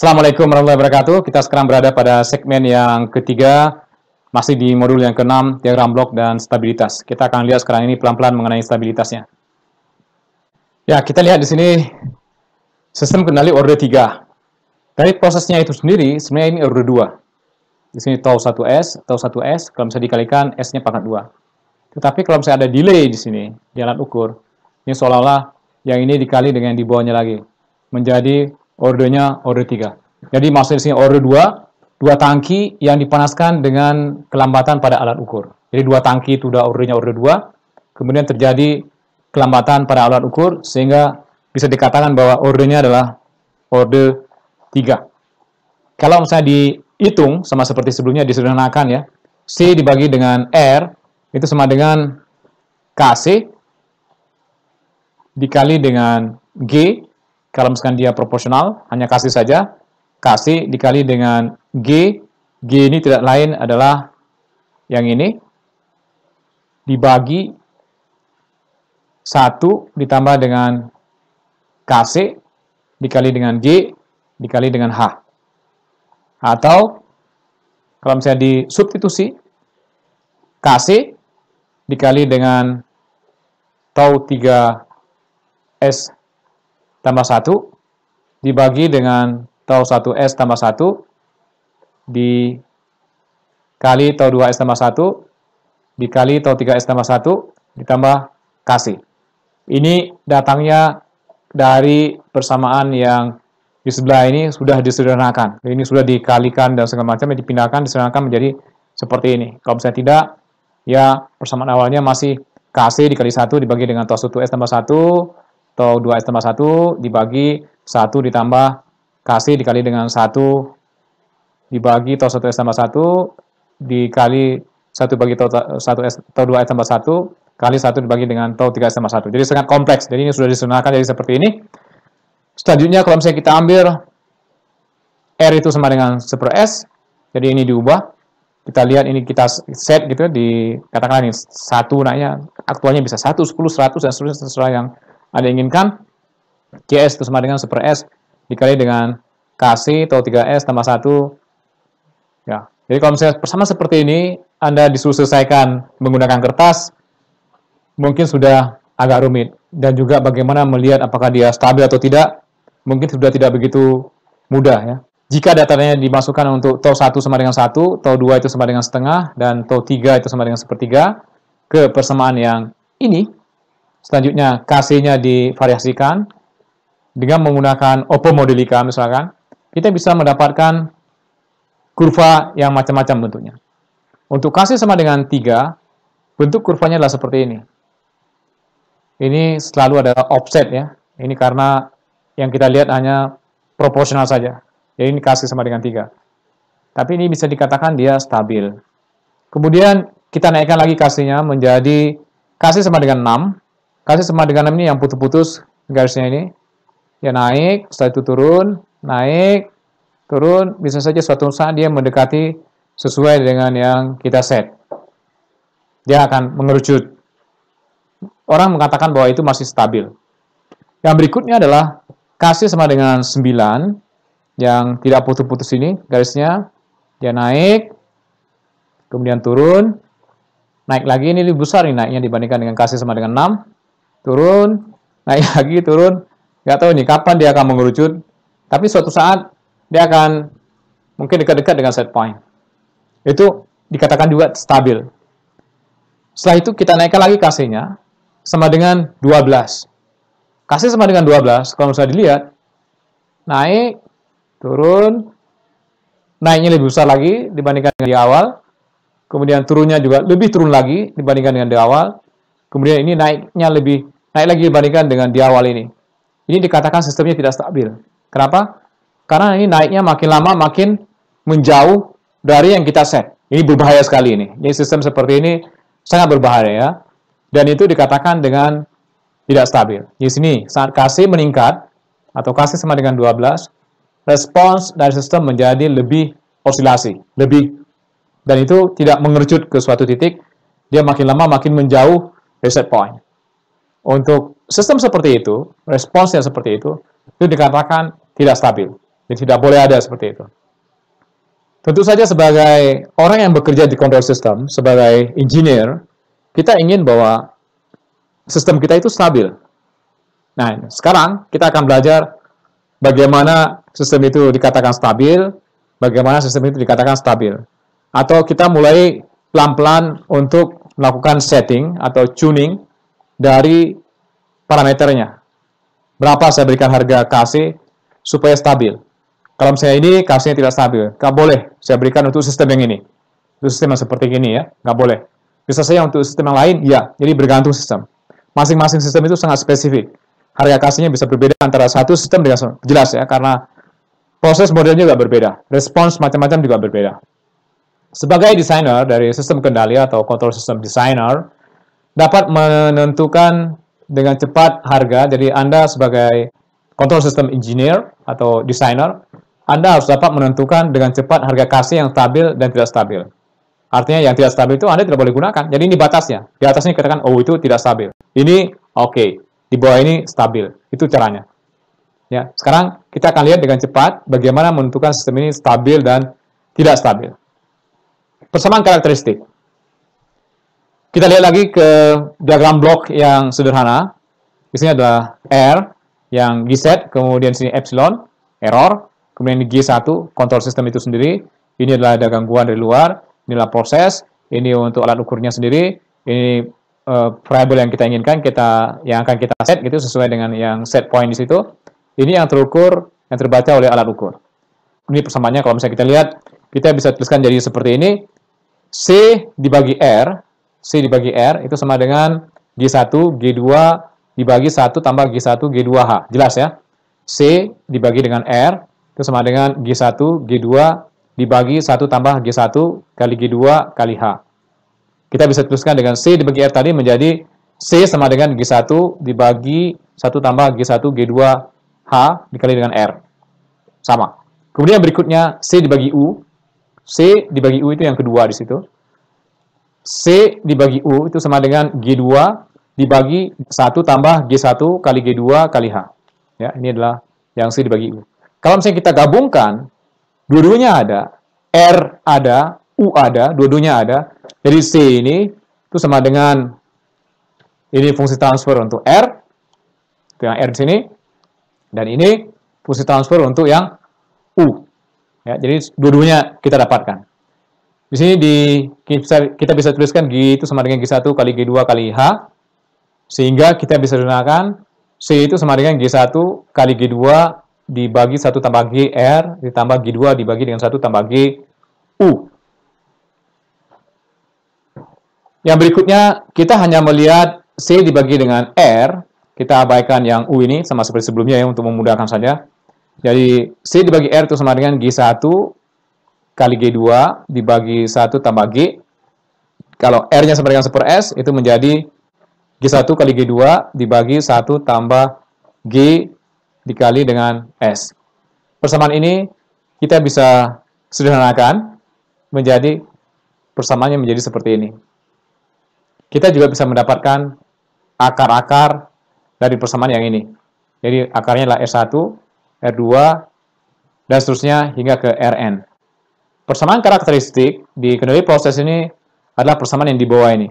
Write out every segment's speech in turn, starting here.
Assalamualaikum warahmatullahi wabarakatuh. Kita sekarang berada pada segmen yang ketiga, masih di modul yang keenam, diagram blok dan stabilitas. Kita akan lihat sekarang ini pelan-pelan mengenai stabilitasnya. Ya, kita lihat di sini sistem kendali order 3. Dari prosesnya itu sendiri, sebenarnya ini order 2. Di sini tau 1S, kalau bisa dikalikan S-nya pangkat 2. Tetapi kalau misalnya ada delay di sini, di alat ukur, ini seolah-olah yang ini dikali dengan di bawahnya lagi. Menjadi ordernya order 3. Jadi maksudnya di sini order 2 tangki yang dipanaskan dengan kelambatan pada alat ukur. Jadi 2 tangki itu udah ordernya order 2, kemudian terjadi kelambatan pada alat ukur sehingga bisa dikatakan bahwa ordernya adalah order 3. Kalau misalnya dihitung sama seperti sebelumnya disederhanakan ya, C dibagi dengan R itu sama dengan KC dikali dengan G. Kalau misalkan dia proporsional, hanya kasih saja, kasih dikali dengan G. G ini tidak lain adalah yang ini, dibagi 1 ditambah dengan KC, dikali dengan G, dikali dengan H. Atau, kalau misalnya disubstitusi, KC dikali dengan tau 3S tambah 1 dibagi dengan tau 1S tambah 1 dikali tau 2S tambah 1 dikali tau 3S tambah 1 ditambah KC. Ini datangnya dari persamaan yang di sebelah ini sudah disederhanakan. Ini sudah dikalikan dan segala macam, dipindahkan, disederhanakan menjadi seperti ini. Kalau misalnya tidak, ya persamaan awalnya masih KC dikali 1 dibagi dengan tau 1S tambah 1 atau 2S tambah 1 dibagi 1 ditambah KC dikali dengan 1 dibagi tau 1S tambah 1 dikali 1 bagi tau 1S atau 2S tambah 1 kali 1 dibagi dengan tau 3S tambah 1. Jadi sangat kompleks. Jadi ini sudah disederhanakan jadi seperti ini. Selanjutnya kalau misalnya kita ambil R itu sama dengan 1/S, jadi ini diubah. Kita lihat ini kita set gitu dikatakan ini 1 naiknya aktualnya bisa 1, 10, 100 dan seterusnya sesuai yang Anda inginkan. CS itu sama dengan 1/S dikali dengan KC atau 3S tambah 1. Ya. Jadi kalau misalnya sama seperti ini, Anda disuruh selesaikan menggunakan kertas, mungkin sudah agak rumit. Dan juga bagaimana melihat apakah dia stabil atau tidak, mungkin sudah tidak begitu mudah ya. Jika datanya dimasukkan untuk tau 1 sama dengan 1, tau 2 itu sama dengan setengah, dan tau 3 itu sama dengan 1/3, ke persamaan yang ini, selanjutnya KC-nya divariasikan dengan menggunakan Oppo Modelica misalkan, kita bisa mendapatkan kurva yang macam-macam bentuknya. Untuk KC sama dengan 3, bentuk kurvanya adalah seperti ini. Ini selalu ada offset ya. Ini karena yang kita lihat hanya proporsional saja. Jadi ini KC sama dengan 3. Tapi ini bisa dikatakan dia stabil. Kemudian kita naikkan lagi KC-nya menjadi KC sama dengan 6. KC sama dengan 6 ini yang putus-putus garisnya ini. Ya naik, setelah itu turun, naik, turun. Bisa saja suatu saat dia mendekati sesuai dengan yang kita set. Dia akan mengerucut. Orang mengatakan bahwa itu masih stabil. Yang berikutnya adalah KC sama dengan 9. Yang tidak putus-putus ini garisnya, dia naik, kemudian turun, naik lagi, ini lebih besar nih naiknya dibandingkan dengan KC sama dengan 6, turun, naik lagi, turun, nggak tahu nih kapan dia akan mengerucut, tapi suatu saat dia akan mungkin dekat-dekat dengan set point. Itu dikatakan juga stabil. Setelah itu kita naikkan lagi KC-nya sama dengan 12. KC sama dengan 12, kalau misalnya dilihat, naik, turun, naiknya lebih besar lagi dibandingkan dengan di awal, kemudian turunnya juga lebih turun lagi dibandingkan dengan di awal, kemudian ini naiknya lebih naik lagi dibandingkan dengan di awal ini. Ini dikatakan sistemnya tidak stabil. Kenapa? Karena ini naiknya makin lama makin menjauh dari yang kita set. Ini berbahaya sekali ini. Jadi sistem seperti ini sangat berbahaya ya. Dan itu dikatakan dengan tidak stabil. Di sini saat KC meningkat atau KC sama dengan 12, respons dari sistem menjadi lebih osilasi, dan itu tidak mengerucut ke suatu titik, dia makin lama makin menjauh dari set point. Untuk sistem seperti itu, responsnya seperti itu dikatakan tidak stabil. Jadi tidak boleh ada seperti itu. Tentu saja sebagai orang yang bekerja di control system, sebagai engineer, kita ingin bahwa sistem kita itu stabil. Nah, sekarang kita akan belajar bagaimana sistem itu dikatakan stabil, bagaimana sistem itu dikatakan stabil. Atau kita mulai pelan-pelan untuk melakukan setting atau tuning dari parameternya. Berapa saya berikan harga KC supaya stabil. Kalau misalnya ini KC-nya tidak stabil, nggak boleh saya berikan untuk sistem yang ini. Untuk sistem yang seperti ini ya, nggak boleh. Bisa saja untuk sistem yang lain, ya. Jadi bergantung sistem. Masing-masing sistem itu sangat spesifik. Harga KC-nya bisa berbeda antara satu sistem dengan jelas ya, karena proses modelnya juga berbeda. Respons macam-macam juga berbeda. Sebagai desainer dari sistem kendali atau control system designer, dapat menentukan dengan cepat harga. Jadi Anda sebagai control system engineer atau designer, Anda harus dapat menentukan dengan cepat harga KC yang stabil dan tidak stabil. Artinya yang tidak stabil itu Anda tidak boleh gunakan. Jadi ini batasnya. Di atasnya katakan, oh itu tidak stabil. Ini oke. Di bawah ini stabil. Itu caranya. Ya, sekarang kita akan lihat dengan cepat bagaimana menentukan sistem ini stabil dan tidak stabil. Persamaan karakteristik. Kita lihat lagi ke diagram blok yang sederhana. Di sini adalah R yang Gz, kemudian sini epsilon, error, kemudian G1, kontrol sistem itu sendiri. Ini adalah ada gangguan dari luar, inilah proses, ini untuk alat ukurnya sendiri, ini variable yang kita inginkan, yang akan kita set gitu sesuai dengan yang set point di situ. Ini yang terukur, yang terbaca oleh alat ukur. Ini persamaannya kalau misalnya kita lihat, kita bisa tuliskan jadi seperti ini. C dibagi R itu sama dengan G1, G2 dibagi 1 tambah G1, G2H. Jelas ya? C dibagi dengan R itu sama dengan G1, G2 dibagi 1 tambah G1 kali G2 kali H. Kita bisa tuliskan dengan C dibagi R tadi menjadi C sama dengan G1 dibagi 1 tambah G1, G2H dikali dengan R. Sama. Kemudian berikutnya C dibagi U. C dibagi U itu yang kedua di situ. C dibagi U itu sama dengan G2 dibagi 1 tambah G1 kali G2 kali H. Ya, ini adalah yang C dibagi U. Kalau misalnya kita gabungkan, dua-duanya ada, R ada, U ada, dua-duanya ada. Jadi C ini itu sama dengan ini fungsi transfer untuk R, itu yang R di sini, dan ini fungsi transfer untuk yang U. Ya, jadi dua-duanya kita dapatkan. Di sini kita bisa tuliskan G itu sama dengan G1 kali G2 kali H, sehingga kita bisa gunakan C itu sama dengan G1 kali G2 dibagi 1 tambah GR ditambah G2 dibagi dengan 1 tambah GU. Yang berikutnya, kita hanya melihat C dibagi dengan R, kita abaikan yang U ini sama seperti sebelumnya ya untuk memudahkan saja. Jadi C dibagi R itu sama dengan G1 kali G2 dibagi 1 tambah G. Kalau R-nya sama dengan 1/S, itu menjadi G1 kali G2 dibagi 1 tambah G dikali dengan S. Persamaan ini kita bisa sederhanakan menjadi persamaannya menjadi seperti ini. Kita juga bisa mendapatkan akar-akar dari persamaan yang ini. Jadi akarnya adalah R1, R2, dan seterusnya hingga ke Rn. Persamaan karakteristik di kendali proses ini adalah persamaan yang di bawah ini.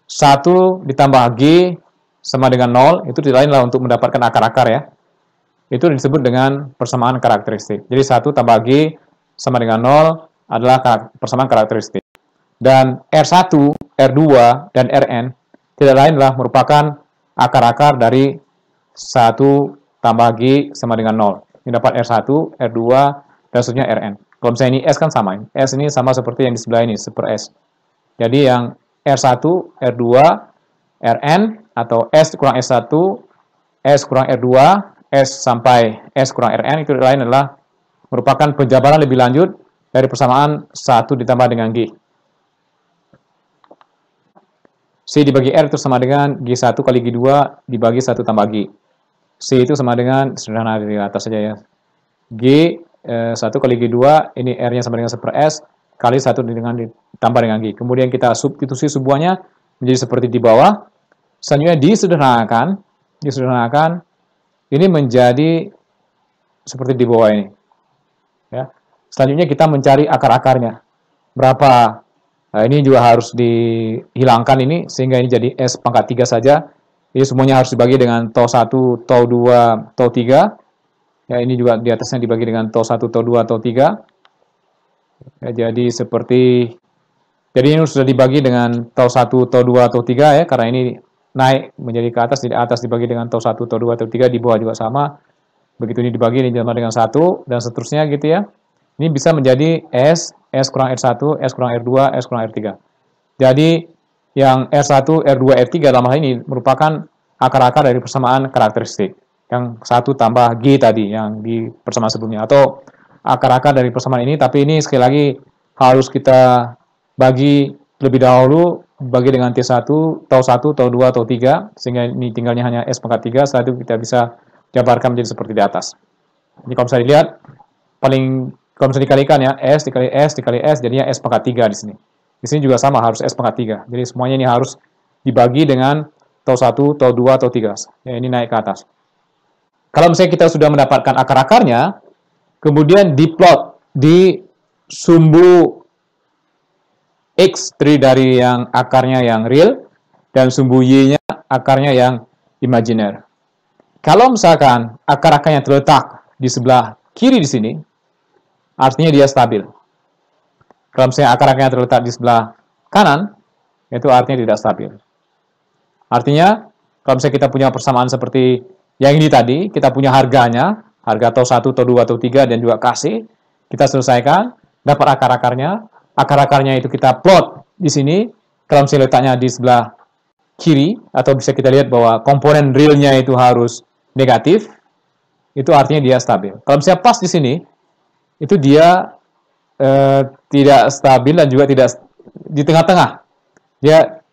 1 ditambah G sama dengan 0, itu tidak lain lah untuk mendapatkan akar-akar ya. Itu disebut dengan persamaan karakteristik. Jadi 1 tambah G sama dengan 0 adalah persamaan karakteristik. Dan R1, R2, dan Rn tidak lain adalah merupakan akar-akar dari 1 tambah G sama dengan 0. Ini dapat R1, R2, dan seterusnya Rn. Kalau misalnya ini S kan sama. S ini sama seperti yang di sebelah ini, 1/S. Jadi yang R1, R2, Rn, atau S kurang S1, S kurang R2, S sampai S kurang Rn, itu lain adalah merupakan penjabaran lebih lanjut dari persamaan 1 ditambah dengan G. C dibagi R itu sama dengan G1 kali G2 dibagi 1 tambah G. C itu sama dengan, sederhana di atas saja ya, G 1 kali G2, ini R-nya sama dengan 1/S, kali 1 ditambah dengan G. Kemudian kita substitusi semuanya menjadi seperti di bawah. Selanjutnya disederhanakan, ini menjadi seperti di bawah ini. Selanjutnya kita mencari akar-akarnya. Berapa? Nah, ini juga harus dihilangkan ini, sehingga ini jadi S pangkat 3 saja. Jadi semuanya harus dibagi dengan tau 1, tau 2, tau 3. Ya, ini juga di atasnya dibagi dengan tau 1, tau 2, tau 3. Ya, jadi ini sudah dibagi dengan tau 1, tau 2, tau 3 ya, karena ini naik menjadi ke atas, di atas dibagi dengan tau 1, tau 2, tau 3, di bawah juga sama. Begitu ini dibagi, ini sama dengan 1, dan seterusnya gitu ya. Ini bisa menjadi S kurang R1, S kurang R2, S kurang R3. Jadi, yang R1, R2, R3 dalam hal ini merupakan akar-akar dari persamaan karakteristik. Yang 1 tambah G tadi, yang di persamaan sebelumnya. Atau akar-akar dari persamaan ini, tapi ini sekali lagi harus kita bagi lebih dahulu, bagi dengan T1, tau 1, tau 2, tau 3, sehingga ini tinggalnya hanya S pangkat 3, setelah itu kita bisa jabarkan menjadi seperti di atas. Jadi kalau bisa dilihat, kalau bisa dikalikan ya, S dikali S, jadinya S pangkat 3 di sini. Di sini juga sama, harus S pangkat 3. Jadi semuanya ini harus dibagi dengan tau 1, tau 2, tau 3. Ya, ini naik ke atas. Kalau misalnya kita sudah mendapatkan akar-akarnya, kemudian diplot di sumbu X dari yang akarnya yang real, dan sumbu Y-nya akarnya yang imajiner. Kalau misalkan akar-akarnya terletak di sebelah kiri di sini, artinya dia stabil. Kalau misalnya akar-akarnya terletak di sebelah kanan, itu artinya tidak stabil. Artinya, kalau misalnya kita punya persamaan seperti yang ini tadi, kita punya harganya, harga tau 1, tau 2, tau 3, dan juga KC, kita selesaikan, dapat akar-akarnya. Akar-akarnya itu kita plot di sini, kalau misalnya letaknya di sebelah kiri, atau bisa kita lihat bahwa komponen realnya itu harus negatif, itu artinya dia stabil. Kalau misalnya pas di sini, itu dia tidak stabil dan juga tidak di tengah-tengah. Dia,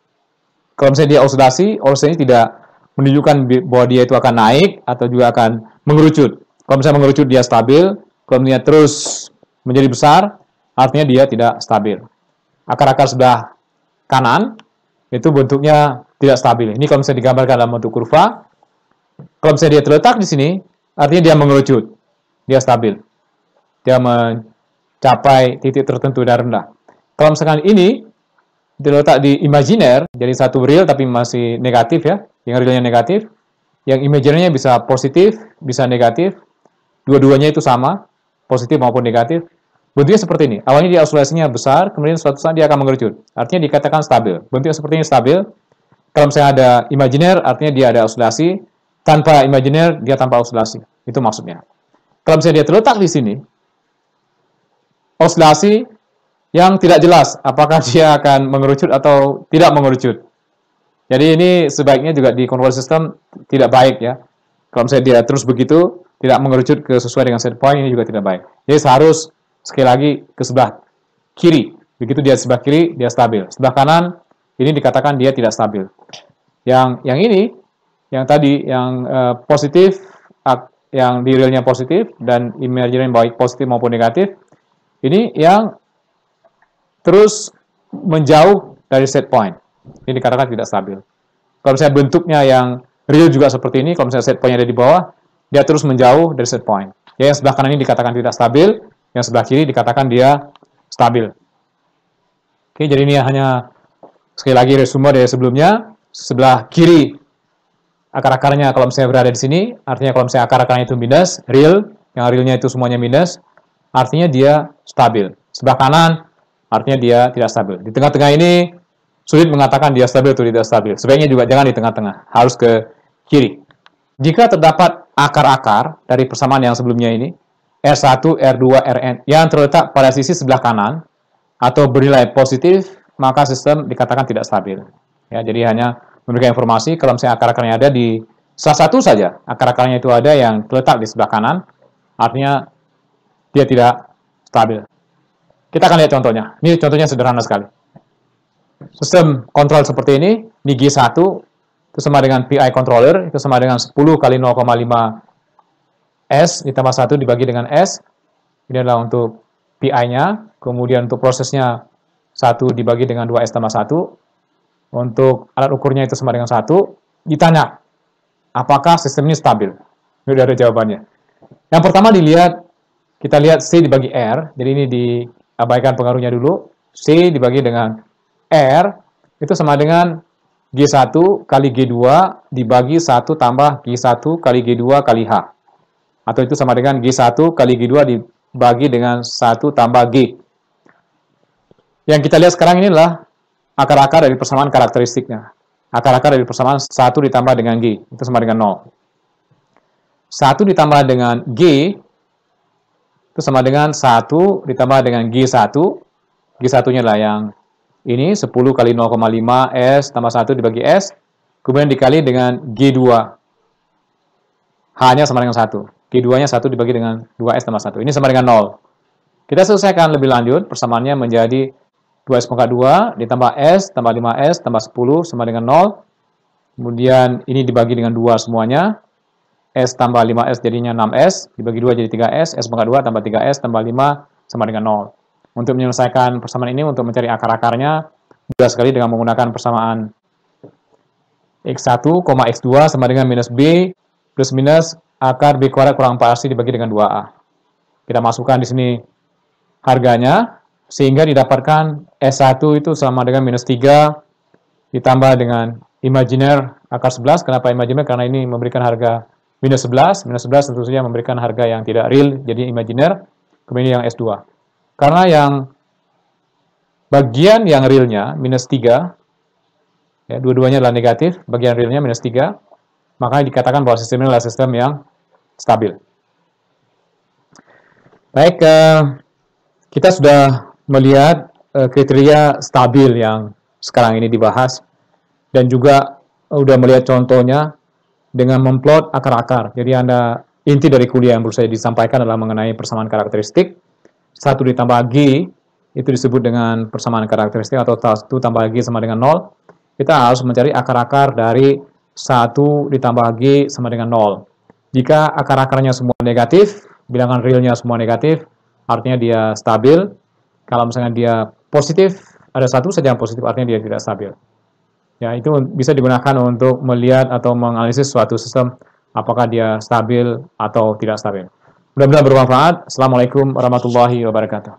kalau misalnya dia oscilasi tidak menunjukkan bahwa dia itu akan naik atau juga akan mengerucut. Kalau misalnya mengerucut dia stabil, kalau misalnya terus menjadi besar, artinya dia tidak stabil. Akar-akar sebelah kanan itu bentuknya tidak stabil. Ini kalau misalnya digambarkan dalam bentuk kurva, kalau misalnya dia terletak di sini, artinya dia mengerucut, dia stabil. Dia mencapai titik tertentu dan rendah. Kalau misalkan ini terletak di imajiner, jadi satu real tapi masih negatif ya, yang realnya negatif, yang imajinernya bisa positif, bisa negatif, dua-duanya itu sama, positif maupun negatif. Bentuknya seperti ini, awalnya dia oscilasinya besar, kemudian suatu saat dia akan mengerucut, artinya dikatakan stabil. Bentuknya seperti ini stabil. Kalau misalnya ada imajiner, artinya dia ada oscilasi, tanpa imajiner, dia tanpa oscilasi. Itu maksudnya. Kalau misalnya dia terletak di sini, oscilasi yang tidak jelas apakah dia akan mengerucut atau tidak mengerucut. Jadi ini sebaiknya juga di control system tidak baik ya. Kalau misalnya dia terus begitu, tidak mengerucut sesuai dengan set point, ini juga tidak baik. Jadi harus sekali lagi ke sebelah kiri. Begitu dia sebelah kiri, dia stabil. Sebelah kanan, ini dikatakan dia tidak stabil. Yang ini, yang tadi, yang positif, yang di realnya positif, dan imaginary baik positif maupun negatif, ini yang terus menjauh dari set point. Ini dikatakan tidak stabil. Kalau misalnya bentuknya yang real juga seperti ini, kalau misalnya set point ada di bawah, dia terus menjauh dari set point. Ya, yang sebelah kanan ini dikatakan tidak stabil, yang sebelah kiri dikatakan dia stabil. Oke, jadi ini hanya sekali lagi resume dari sebelumnya. Sebelah kiri akar-akarnya kalau misalnya berada di sini, artinya kalau misalnya akar-akarnya itu minus, real, yang realnya itu semuanya minus, artinya dia stabil. Sebelah kanan, artinya dia tidak stabil. Di tengah-tengah ini, sulit mengatakan dia stabil atau tidak stabil. Sebaiknya juga jangan di tengah-tengah, harus ke kiri. Jika terdapat akar-akar dari persamaan yang sebelumnya ini, R1, R2, Rn, yang terletak pada sisi sebelah kanan, atau bernilai positif, maka sistem dikatakan tidak stabil. Ya, jadi hanya memberikan informasi, kalau misalnya akar-akarnya ada di salah satu saja, akar-akarnya itu ada yang terletak di sebelah kanan, artinya dia tidak stabil. Kita akan lihat contohnya. Ini contohnya sederhana sekali. Sistem kontrol seperti ini G1, itu sama dengan PI controller, itu sama dengan 10 kali 0,5 S ditambah 1 dibagi dengan S. Ini adalah untuk PI-nya. Kemudian untuk prosesnya 1 dibagi dengan 2S tambah 1. Untuk alat ukurnya itu sama dengan 1. Ditanya, apakah sistem ini stabil? Ini sudah ada jawabannya. Yang pertama dilihat kita lihat C dibagi R, jadi ini diabaikan pengaruhnya dulu. C dibagi dengan R, itu sama dengan G1 kali G2 dibagi 1 tambah G1 kali G2 kali H. Atau itu sama dengan G1 kali G2 dibagi dengan 1 tambah G. Yang kita lihat sekarang ini adalah akar-akar dari persamaan karakteristiknya. Akar-akar dari persamaan 1 ditambah dengan G, itu sama dengan 0. 1 ditambah dengan G, itu sama dengan 1 ditambah dengan G1. G1-nya lah yang ini, 10 kali 0,5 S tambah 1 dibagi S. Kemudian dikali dengan G2. H-nya sama dengan 1. G2-nya 1 dibagi dengan 2S tambah 1. Ini sama dengan 0. Kita selesaikan lebih lanjut, persamaannya menjadi 2S pangkat 2 ditambah S tambah 5S tambah 10 sama dengan 0. Kemudian ini dibagi dengan 2 semuanya. S tambah 5S jadinya 6S. Dibagi 2 jadi 3S. S pangkat 2 tambah 3S tambah 5 sama dengan 0. Untuk menyelesaikan persamaan ini, untuk mencari akar-akarnya, mudah sekali dengan menggunakan persamaan X1, X2 sama dengan minus B plus minus akar B kuadrat kurang 4AC dibagi dengan 2A. Kita masukkan di sini harganya, sehingga didapatkan S1 itu sama dengan minus 3 ditambah dengan imajiner akar 11. Kenapa imajiner? Karena ini memberikan harga minus 11. Minus 11 tentu saja memberikan harga yang tidak real, jadi imajiner. Kemudian yang S2. Karena yang bagian yang realnya minus 3, ya, dua-duanya adalah negatif, bagian realnya minus 3, maka dikatakan bahwa sistem ini adalah sistem yang stabil. Baik, kita sudah melihat kriteria stabil yang sekarang ini dibahas, dan juga sudah melihat contohnya dengan memplot akar-akar. Jadi inti dari kuliah yang perlu saya disampaikan adalah mengenai persamaan karakteristik. 1 ditambah G itu disebut dengan persamaan karakteristik, atau 1 tambah G sama dengan 0. Kita harus mencari akar-akar dari 1 ditambah G sama dengan 0. Jika akar-akarnya semua negatif, bilangan realnya semua negatif, artinya dia stabil. Kalau misalnya dia positif, ada satu saja yang positif, artinya dia tidak stabil. Ya, itu bisa digunakan untuk melihat atau menganalisis suatu sistem apakah dia stabil atau tidak stabil. Mudah-mudahan bermanfaat. Assalamualaikum warahmatullahi wabarakatuh.